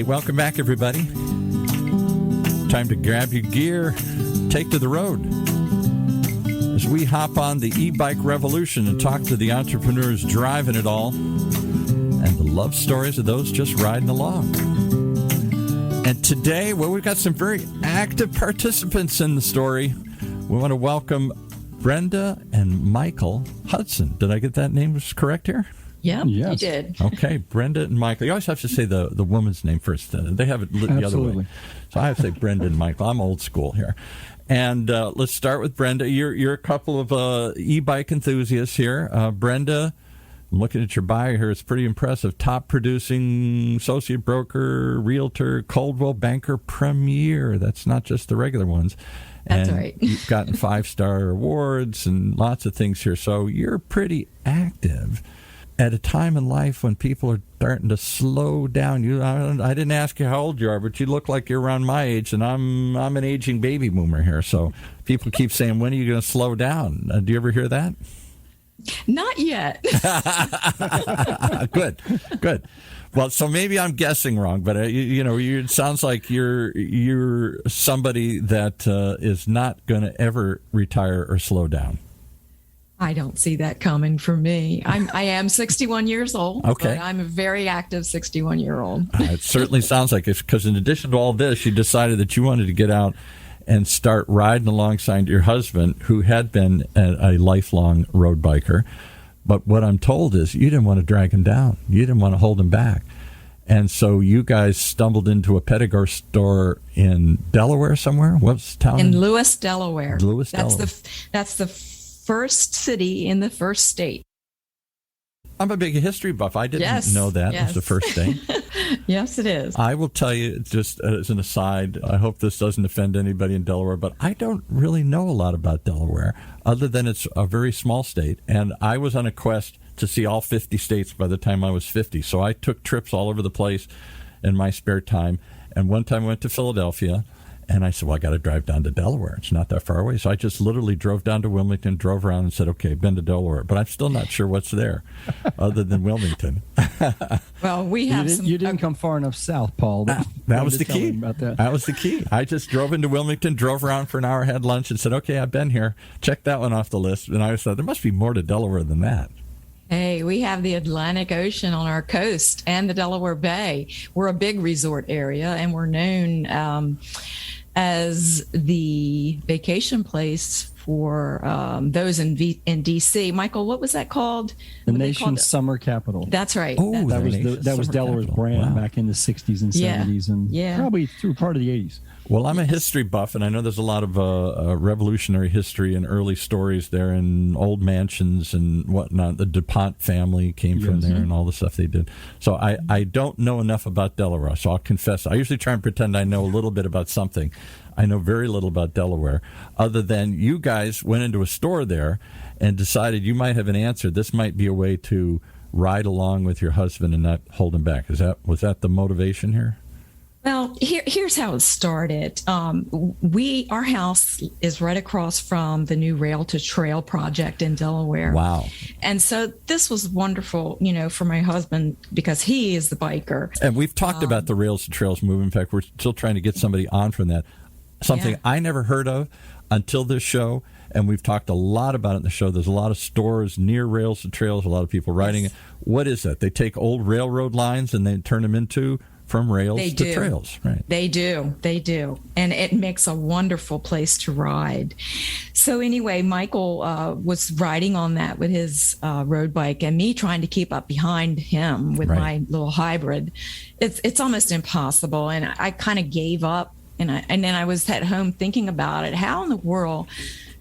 welcome back, everybody. Time to grab your gear, take to the road. As we hop on the e-bike revolution and talk to the entrepreneurs driving it all and the love stories of those just riding along. And today, well, we've got some very active participants in the story. We want to welcome Brenda and Michael Hudson. Did I get that name correct here? Yeah, yes. You did. Okay, Brenda and Michael. You always have to say the woman's name first. They have it the other way. So I have to say Brenda and Michael. I'm old school here. And let's start with Brenda. You're a couple of e-bike enthusiasts here. Brenda, I'm looking at your bio here. It's pretty impressive. Top producing associate broker, realtor, Coldwell Banker Premier. That's not just the regular ones. That's right. You've gotten 5-star awards and lots of things here. So you're pretty active at a time in life when people are starting to slow down. I didn't ask you how old you are, but you look like you're around my age, and I'm an aging baby boomer here. So people keep saying, when are you going to slow down? Do you ever hear that? Not yet. Good. Well, so maybe I'm guessing wrong, but it sounds like you're somebody that is not going to ever retire or slow down. I don't see that coming for me. I am 61 years old, okay. But I'm a very active 61-year-old. It certainly sounds like it, because in addition to all this, you decided that you wanted to get out and start riding alongside your husband, who had been a lifelong road biker. But what I'm told is you didn't want to drag him down. You didn't want to hold him back. And so you guys stumbled into a PEDEGO store in Delaware somewhere? What's the town? In Lewis, Delaware. Delaware. That's the first city in the first state. I'm a big history buff. I didn't know that was the first thing. Yes, it is. I will tell you, just as an aside, I hope this doesn't offend anybody in Delaware, but I don't really know a lot about Delaware, other than it's a very small state. And I was on a quest to see all 50 states by the time I was 50. So I took trips all over the place in my spare time. And one time I went to Philadelphia, and I said, well, I got to drive down to Delaware. It's not that far away. So I just literally drove down to Wilmington, drove around and said, okay, been to Delaware. But I'm still not sure what's there other than Wilmington. Well, you didn't come far enough south, Paul. That was the key. That was the key. I just drove into Wilmington, drove around for an hour, had lunch, and said, okay, I've been here. Check that one off the list. And I thought, there must be more to Delaware than that. Hey, we have the Atlantic Ocean on our coast and the Delaware Bay. We're a big resort area, and we're known as the vacation place for those in D.C. Michael, what was that called? The nation's summer capital. That's right. Oh, that was Delaware's brand back in the 60s and 70s and probably through part of the 80s. Well, I'm a history buff, and I know there's a lot of revolutionary history and early stories there, and old mansions and whatnot. The DuPont family came from there, and all the stuff they did. So I don't know enough about Delaware, so I'll confess. I usually try and pretend I know a little bit about something. I know very little about Delaware, other than you guys went into a store there and decided you might have an answer. This might be a way to ride along with your husband and not hold him back. Was that the motivation here? Well, here's how it started. Our house is right across from the new Rail to Trail project in Delaware. Wow. And so this was wonderful, for my husband, because he is the biker. And we've talked about the Rails to Trails movement. In fact, we're still trying to get somebody on from that. Something I never heard of until this show, and we've talked a lot about it in the show. There's a lot of stores near Rails to Trails, a lot of people riding it. What is that? They take old railroad lines and they turn them into from rails to trails, right? They do. And it makes a wonderful place to ride. So anyway, Michael was riding on that with his road bike, and me trying to keep up behind him with my little hybrid. It's almost impossible. And I kind of gave up. And then I was at home thinking about it. How in the world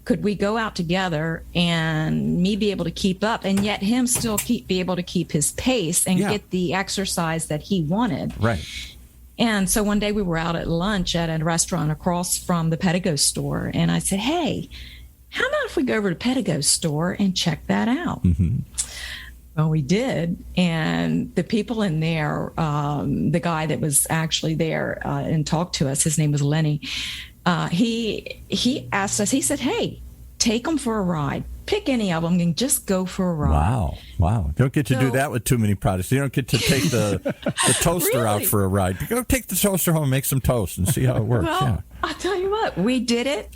could we go out together and me be able to keep up, and yet him still be able to keep his pace and get the exercise that he wanted? Right. And so one day we were out at lunch at a restaurant across from the PEDEGO store, and I said, hey, how about if we go over to PEDEGO's store and check that out? Mm-hmm. Well, we did, and the people in there, the guy that was actually there and talked to us, his name was Lenny. He asked us. He said, "Hey, take them for a ride. Pick any of them and just go for a ride. Wow. Don't get to do that with too many products. You don't get to take the toaster out for a ride. Go take the toaster home and make some toast and see how it works. Well, I'll tell you what, we did it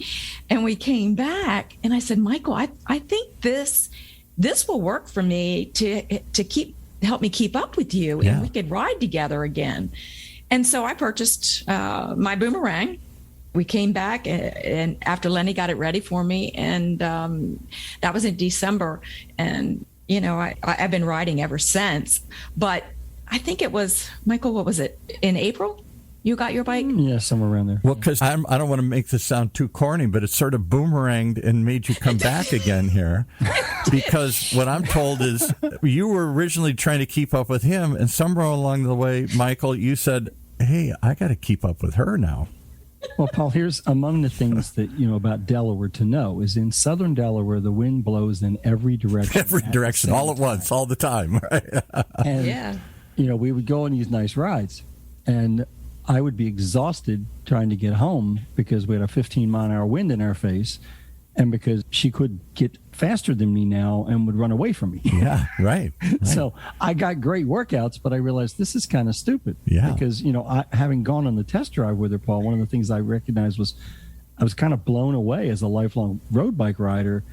and we came back and I said, Michael, I think this will work for me to help me keep up with you and we could ride together again. And so I purchased my boomerang. We came back and after Lenny got it ready for me, and that was in December. And, I've been riding ever since. But I think it was, Michael, what was it, in April? You got your bike? Yeah, somewhere around there. Well, because I don't want to make this sound too corny, but it's sort of boomeranged and made you come back again here. Because what I'm told is you were originally trying to keep up with him, and somewhere along the way, Michael, you said, hey, I got to keep up with her now. Well, Paul, here's among the things that, about Delaware to know is in southern Delaware, the wind blows in every direction. Every direction, all at once, all the time, right? And, we would go on these nice rides, and I would be exhausted trying to get home because we had a 15-mile-an-hour wind in our face, and because she could get faster than me now and would run away from me. Yeah, right. So I got great workouts, but I realized this is kind of stupid. Yeah. Because, having gone on the test drive with her, Paul, one of the things I recognized was I was kind of blown away as a lifelong road bike rider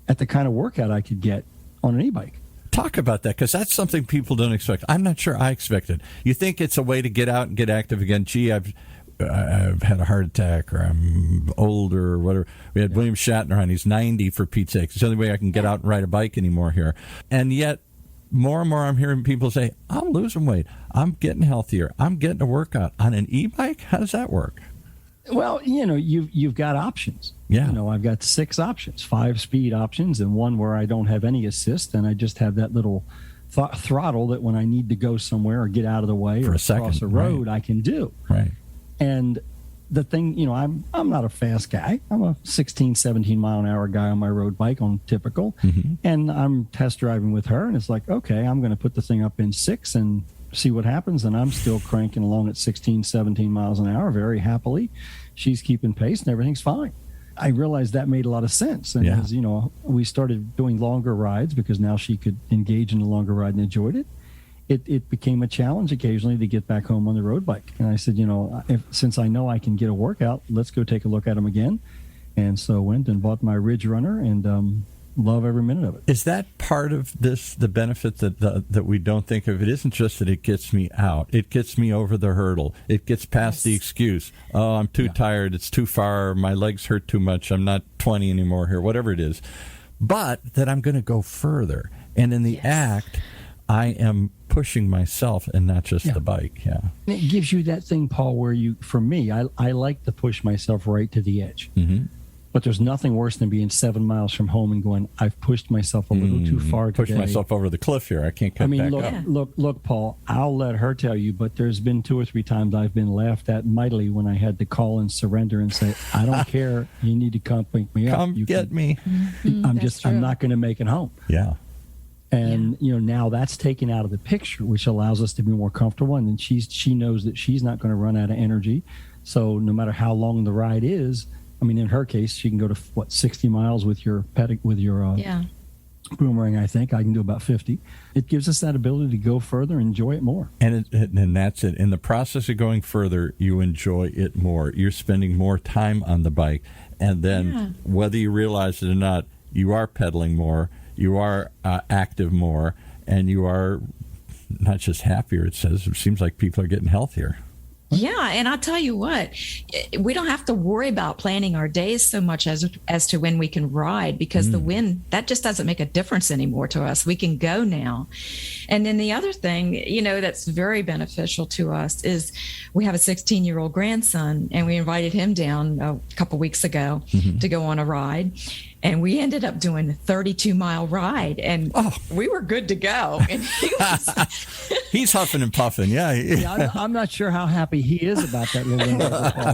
at the kind of workout I could get on an e-bike. Talk about that, because that's something people don't expect. I'm not sure I expected. You think it's a way to get out and get active again. Gee, I've had a heart attack, or I'm older, or whatever. We had William Shatner on. He's 90, for Pete's sake. It's the only way I can get out and ride a bike anymore here. And yet, more and more I'm hearing people say, I'm losing weight. I'm getting healthier. I'm getting a workout. On an e-bike? How does that work? Well, you've got options. Yeah. I've got 6 options, 5 speed options, and one where I don't have any assist, and I just have that little throttle that when I need to go somewhere or get out of the way for or a second, cross a road, I can do. Right. And the thing, I'm not a fast guy. I'm a 16, 17 mile an hour guy on my road bike on typical. Mm-hmm. And I'm test driving with her, and it's like, okay, I'm going to put the thing up in 6 and see what happens. And I'm still cranking along at 16, 17 miles an hour very happily. She's keeping pace and everything's fine. I realized that made a lot of sense. And as we started doing longer rides because now she could engage in a longer ride and enjoyed it. It became a challenge occasionally to get back home on the road bike. And I said, since I know I can get a workout, let's go take a look at them again. And so went and bought my Ridge Runner and love every minute of it. Is that part of this, the benefit that we don't think of? It isn't just that it gets me out. It gets me over the hurdle. It gets past the excuse. Oh, I'm too tired. It's too far. My legs hurt too much. I'm not 20 anymore here, whatever it is. But that I'm going to go further. And in the act, I am pushing myself and not just the bike. Yeah. And it gives you that thing, Paul, where for me, I like to push myself right to the edge. Mm-hmm. But there's nothing worse than being 7 miles from home and going, I've pushed myself a little too far today. Pushed myself over the cliff here. I can't cut back up. Look, Paul, I'll let her tell you, but there's been 2 or 3 times I've been laughed at mightily when I had to call and surrender and say, I don't care. You need to come pick me up. Come get me. I'm not going to make it home. Yeah. And, now that's taken out of the picture, which allows us to be more comfortable. And then she knows that she's not going to run out of energy. So no matter how long the ride is, in her case, she can go to 60 miles with your boomerang. I think I can do about 50. It gives us that ability to go further and enjoy it more. And that's it. In the process of going further, you enjoy it more. You're spending more time on the bike, and then whether you realize it or not, you are pedaling more. You are active more, and you are not just happier. It seems like people are getting healthier. Yeah, and I'll tell you what, we don't have to worry about planning our days so much as to when we can ride, because the wind, that just doesn't make a difference anymore to us. We can go now. And then the other thing, that's very beneficial to us is we have a 16-year-old grandson, and we invited him down a couple weeks ago to go on a ride. And we ended up doing a 32-mile ride, and we were good to go. And he's huffing and puffing, yeah. I'm not sure how happy he is about that little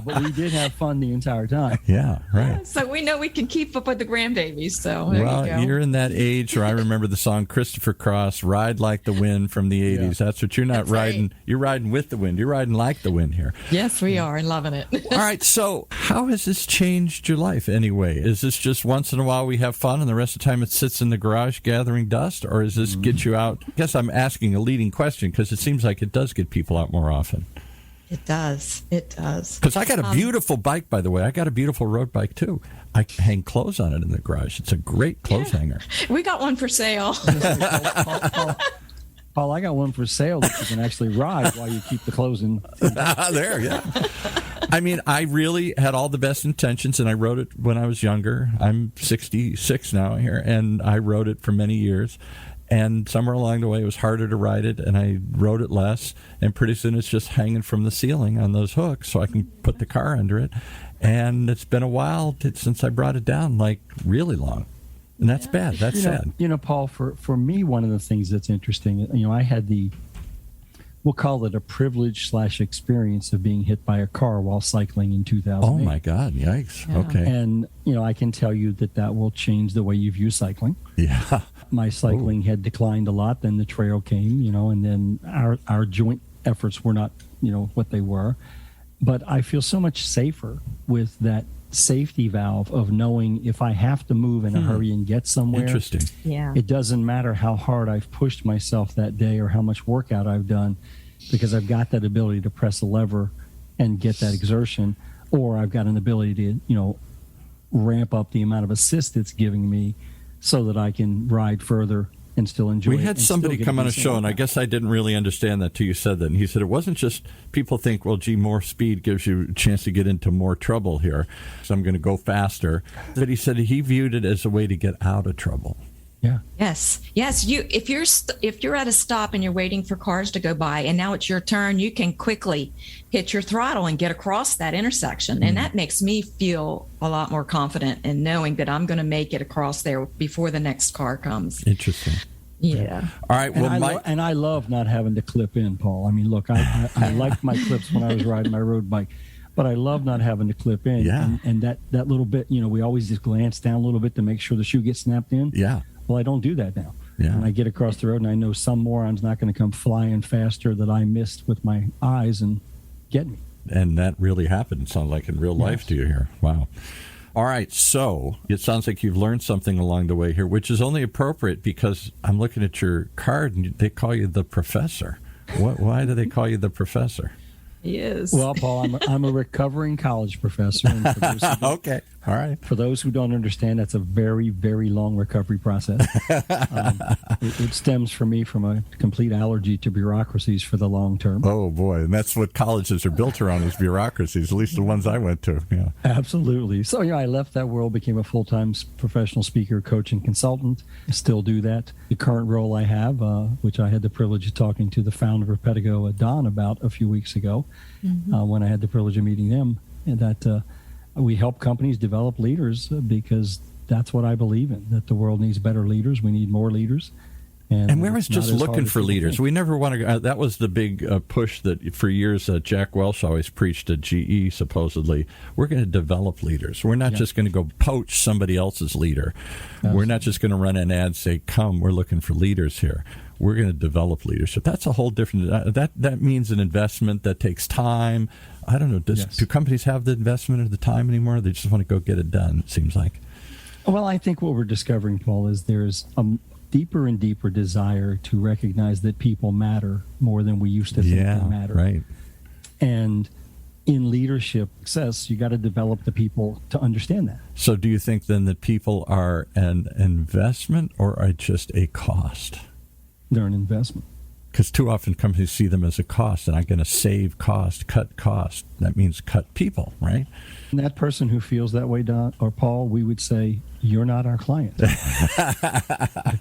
but we did have fun the entire time. Yeah, right. So we know we can keep up with the grandbabies. So there you go. You're in that age where I remember the song Christopher Cross, "Ride Like the Wind" from the 80s. That's what you're not riding. Right. You're riding with the wind. You're riding like the wind here. Yes, we are, and loving it. All right. So how has this changed your life anyway? Is this just once in in a while we have fun and the rest of the time it sits in the garage gathering dust? Or does this get you out? I guess I'm asking a leading question because it seems like it does get people out more often. It does. It does. Because I got a beautiful bike, by the way. I got a beautiful road bike, too. I hang clothes on it in the garage. It's a great clothes hanger. We got one for sale. Paul, I got one for sale that you can actually ride while you keep the clothes in. There, yeah. I mean, I really had all the best intentions, and I rode it when I was younger. I'm 66 now here, and I rode it for many years. And somewhere along the way, it was harder to ride it, and I rode it less. And pretty soon, it's just hanging from the ceiling on those hooks, so I can put the car under it. And it's been a while since I brought it down, like really long. And that's bad. That's sad. Paul, for me, one of the things that's interesting, I had we'll call it a privilege/experience of being hit by a car while cycling in 2008. Oh, my God. Yikes. Yeah. Okay. And, I can tell you that will change the way you view cycling. Yeah. My cycling had declined a lot. Then the trail came, and then our joint efforts were not, what they were. But I feel so much safer with that safety valve of knowing if I have to move in a hurry and get somewhere. Interesting. Yeah. It doesn't matter how hard I've pushed myself that day or how much workout I've done, because I've got that ability to press a lever and get that exertion, or I've got an ability to, ramp up the amount of assist it's giving me so that I can ride further and still enjoy it. We had somebody come on a show, and I guess I didn't really understand that till you said that. And he said it wasn't just people think, well, gee, more speed gives you a chance to get into more trouble here, so I'm going to go faster. But he said he viewed it as a way to get out of trouble. Yeah. Yes. If you're at a stop and you're waiting for cars to go by, and now it's your turn, you can quickly hit your throttle and get across that intersection, and that makes me feel a lot more confident in knowing that I'm going to make it across there before the next car comes. Interesting. Yeah. All right. Well, and I love not having to clip in, Paul. I mean, look, I liked my clips when I was riding my road bike, but I love not having to clip in. Yeah. And that little bit, we always just glance down a little bit to make sure the shoe gets snapped in. Yeah. Well, I don't do that now. Yeah. When I get across the road and I know some moron's not going to come flying faster that I missed with my eyes and get me. And that really happened, it sounds like, in real life to you here. Wow. All right, so it sounds like you've learned something along the way here, which is only appropriate because I'm looking at your card and they call you the professor. Why do they call you the professor? He is. Well, Paul, I'm a recovering college professor. And for those okay. All right. For those who don't understand, that's a very, very long recovery process. It stems for me from a complete allergy to bureaucracies for the long term. Oh, boy. And that's what colleges are built around, is bureaucracies, at least the ones I went to. Yeah. Absolutely. So, I left that world, became a full-time professional speaker, coach, and consultant. I still do that. The current role I have, which I had the privilege of talking to the founder of Pedego, Don, about a few weeks ago, when I had the privilege of meeting them, and that we help companies develop leaders because that's what I believe in, that the world needs better leaders. We need more leaders. And we're just looking for leaders. We never want to. That was the big push that for years Jack Welch always preached at GE, supposedly. We're going to develop leaders. We're not just going to go poach somebody else's leader. Absolutely. We're not just going to run an ad say, come, we're looking for leaders here. We're going to develop leadership. That's a whole different. That means an investment that takes time. I don't know. Do companies have the investment or the time anymore? They just want to go get it done, it seems like. Well, I think what we're discovering, Paul, is there's a deeper and deeper desire to recognize that people matter more than we used to think they matter. Right. And in leadership success, you got to develop the people to understand that. So do you think then that people are an investment or are just a cost? They're an investment. Because too often companies see them as a cost, and I'm going to save cost, cut cost. That means cut people, right? And that person who feels that way, Don or Paul, we would say, you're not our client.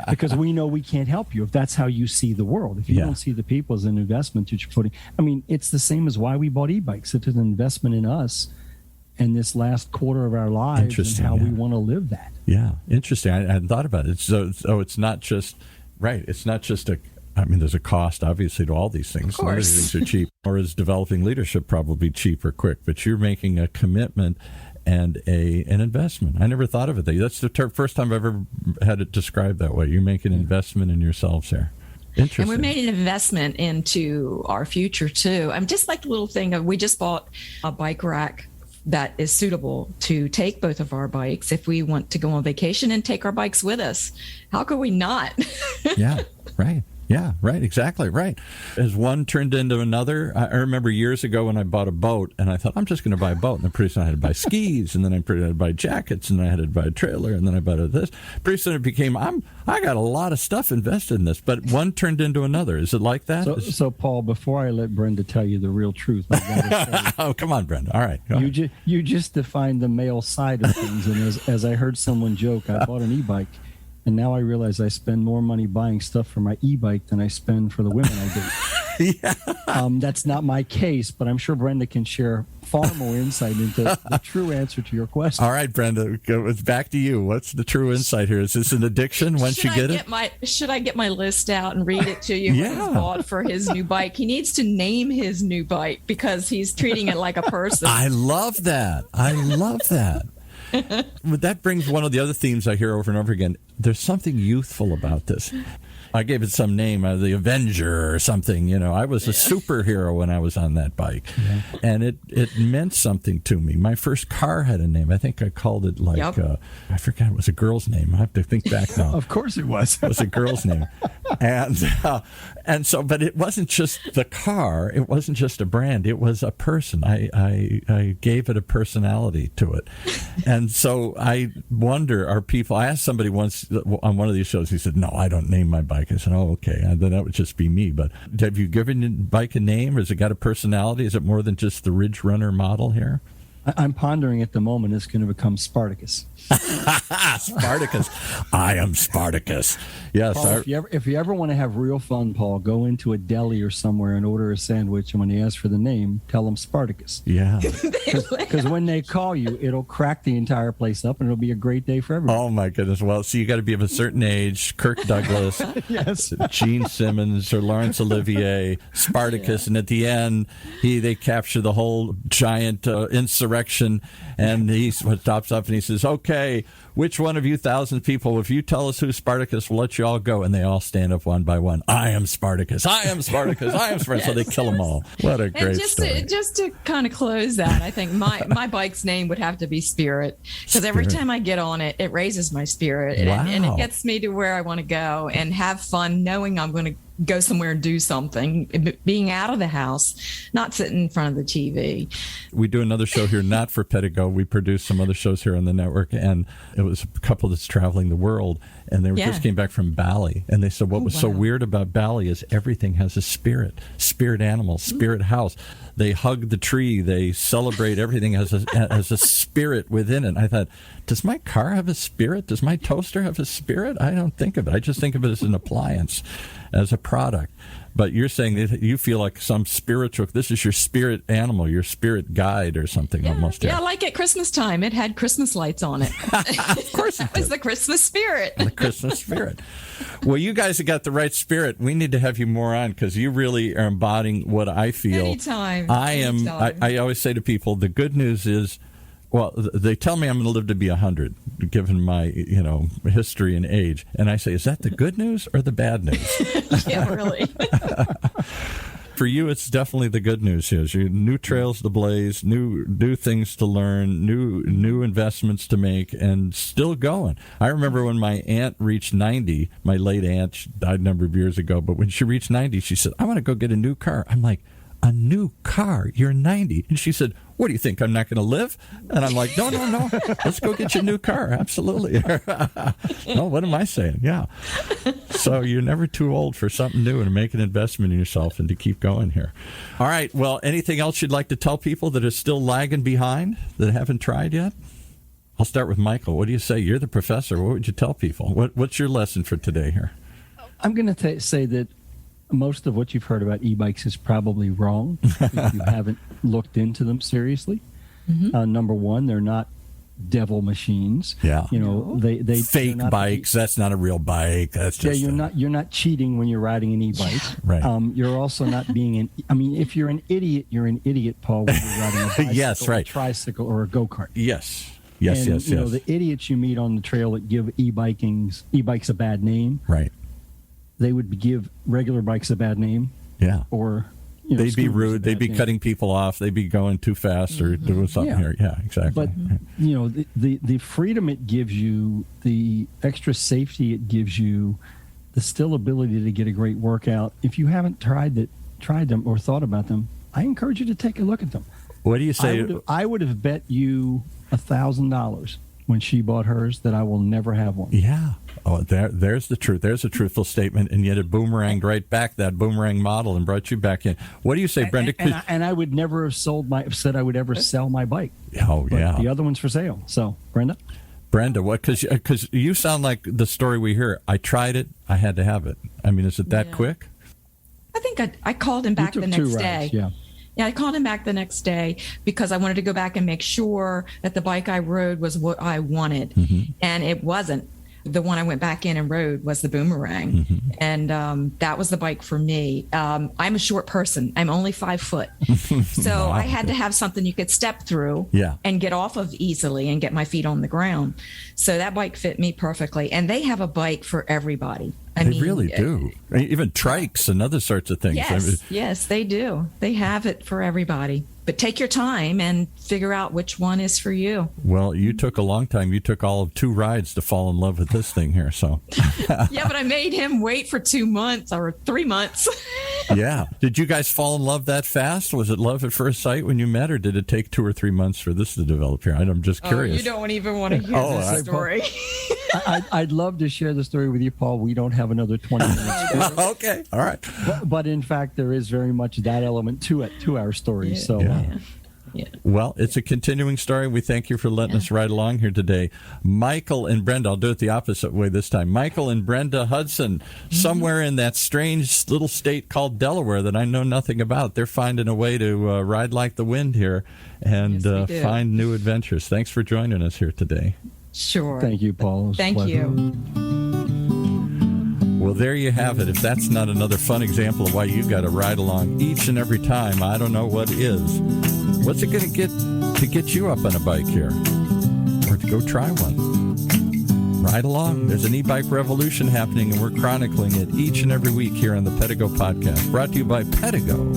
Because we know we can't help you if that's how you see the world. If you don't see the people as an investment that you're putting. I mean, it's the same as why we bought eBikes. It's an investment in us and this last quarter of our lives and how we want to live that. Yeah, interesting. I hadn't thought about it. So it's not just, right, it's not just there's a cost, obviously, to all these things. Of course. Some of these things are cheap. Or is developing leadership probably cheap or quick? But you're making a commitment and an investment. I never thought of it that way. That's the first time I've ever had it described that way. You make an investment in yourselves there. Interesting. And we made an investment into our future, too. I'm just like the little thing of we just bought a bike rack that is suitable to take both of our bikes if we want to go on vacation and take our bikes with us. How could we not? Yeah, right. Yeah, right. Exactly right. As one turned into another, I remember years ago when I bought a boat and I thought, I'm just going to buy a boat. And then pretty soon I had to buy skis, and then I had to buy jackets, and then I had to buy a trailer, and then I bought this. Pretty soon it became, I got a lot of stuff invested in this, but one turned into another. Is it like that? So Paul, before I let Brenda tell you the real truth, I gotta say, oh, come on, Brenda. All right. You just defined the male side of things. And as I heard someone joke, I bought an e-bike. And now I realize I spend more money buying stuff for my e-bike than I spend for the women I date. Yeah. That's not my case, but I'm sure Brenda can share far more insight into the true answer to your question. All right, Brenda, it's back to you. What's the true insight here? Is this an addiction once you get it? Should I get my list out and read it to you? Yeah. What he's bought for his new bike. He needs to name his new bike because he's treating it like a person. I love that. But that brings one of the other themes I hear over and over again. There's something youthful about this. I gave it some name, the Avenger or something. I was a superhero when I was on that bike. Yeah. And it meant something to me. My first car had a name. I think I called it I forgot, it was a girl's name. I have to think back now. Of course it was. It was a girl's name. And so, but it wasn't just the car. It wasn't just a brand. It was a person. I gave it a personality to it. And so I wonder, I asked somebody once on one of these shows, he said, no, I don't name my bike. I said, oh, okay. And then that would just be me. But have you given your bike a name? Has it got a personality? Is it more than just the Ridge Runner model here? I'm pondering at the moment it's going to become Spartacus. Spartacus. I am Spartacus. Yes. Paul, if you ever want to have real fun, Paul, go into a deli or somewhere and order a sandwich. And when they ask for the name, tell them Spartacus. Yeah. Because when they call you, it'll crack the entire place up and it'll be a great day for everyone. Oh, my goodness. Well, so you got to be of a certain age. Kirk Douglas, yes, Gene Simmons, or Laurence Olivier, Spartacus. Yeah. And at the end, they capture the whole giant insurrection. And he stops up and he says, okay, which one of you 1,000 people, if you tell us who's Spartacus, we'll let you all go. And they all stand up one by one. I am Spartacus. I am Spartacus. I am Spartacus. So they kill them all. What a great story. Just to kind of close that, I think my bike's name would have to be Spirit. Because every time I get on it, it raises my spirit. Wow. And it gets me to where I want to go and have fun knowing I'm going to go somewhere and do something, being out of the house, not sitting in front of the TV. We do another show here, not for Pedego. We produce some other shows here on the network, and it was a couple that's traveling the world, and they just came back from Bali, and they said what was so weird about Bali is everything has a spirit animal, spirit house. They hug the tree. They celebrate everything has a spirit within it. I thought, does my car have a spirit? Does my toaster have a spirit? I don't think of it. I just think of it as an appliance, as a product. But you're saying that you feel like some spiritual, this is your spirit animal, your spirit guide or something almost. Yeah, like at Christmas time, it had Christmas lights on it. Of course it was the Christmas spirit. The Christmas spirit. Well, you guys have got the right spirit. We need to have you more on because you really are embodying what I feel. Anytime. I always say to people, the good news is, well, they tell me I'm going to live to be 100, given my, history and age. And I say, is that the good news or the bad news? Yeah, really. For you, it's definitely the good news here. New trails to blaze, new things to learn, new investments to make, and still going. I remember when my aunt reached 90, my late aunt, she died a number of years ago, but when she reached 90, she said, I want to go get a new car. I'm like, a new car? You're 90. And she said, what do you think? I'm not going to live? And I'm like, no. Let's go get your new car. Absolutely. No, what am I saying? Yeah. So you're never too old for something new and to make an investment in yourself and to keep going here. All right. Well, anything else you'd like to tell people that are still lagging behind, that haven't tried yet? I'll start with Michael. What do you say? You're the professor. What would you tell people? What's your lesson for today here? I'm going to say that most of what you've heard about e-bikes is probably wrong if you haven't looked into them seriously. Mm-hmm. Number one, they're not devil machines. Yeah, they fake bikes. That's not a real bike. That's just you're not cheating when you're riding an e-bike. Yeah, right. You're also not being if you're an idiot, you're an idiot, Paul. When you're riding a bicycle, yes, right. a tricycle, or a go-kart. Yes. The idiots you meet on the trail that give e-bikes a bad name. Right. They would give regular bikes a bad name. Yeah. Or they'd be rude. They'd be cutting people off. They'd be going too fast or doing something here. Yeah, exactly. But, the freedom it gives you, the extra safety it gives you, the still ability to get a great workout. If you haven't tried them or thought about them, I encourage you to take a look at them. What do you say? I would have bet you $1,000 when she bought hers that I will never have one. Yeah. Oh, there's the truth. There's a truthful statement, and yet it boomeranged right back, that boomerang model, and brought you back in. What do you say, Brenda? And I would never have said I would ever sell my bike. Oh, but yeah. The other one's for sale. So, Brenda, what? Because you sound like the story we hear. I tried it. I had to have it. I mean, is it that quick? I think I called him back the next day. Yeah, I called him back the next day because I wanted to go back and make sure that the bike I rode was what I wanted. Mm-hmm. And it wasn't. The one I went back in and rode was the Boomerang. Mm-hmm. And that was the bike for me. I'm a short person. I'm only 5 foot. So wow. I had to have something you could step through and get off of easily and get my feet on the ground. So that bike fit me perfectly. And they have a bike for everybody. They really do. Even trikes and other sorts of things. Yes, they do. They have it for everybody. But take your time and figure out which one is for you. Well, you took a long time. You took all of 2 rides to fall in love with this thing here. So, yeah, but I made him wait for 2 months or 3 months. Yeah. Did you guys fall in love that fast? Was it love at first sight when you met, or did it take 2 or 3 months for this to develop here? I'm just curious. You don't even want to hear this story. I'd love to share the story with you, Paul. We don't have another 20 minutes. Okay. All right. But in fact, there is very much that element to our story. Yeah. So. Yeah. Well, it's a continuing story. We thank you for letting us ride along here today. Michael and Brenda, I'll do it the opposite way this time. Michael and Brenda Hudson, somewhere in that strange little state called Delaware that I know nothing about. They're finding a way to ride like the wind here and find new adventures. Thanks for joining us here today. Sure. Thank you, Paul. Thank you. Well, there you have it. If that's not another fun example of why you got to ride along each and every time, I don't know what is. What's it going to get you up on a bike here? Or to go try one? Ride along. There's an e-bike revolution happening, and we're chronicling it each and every week here on the Pedego Podcast, brought to you by Pedego.com.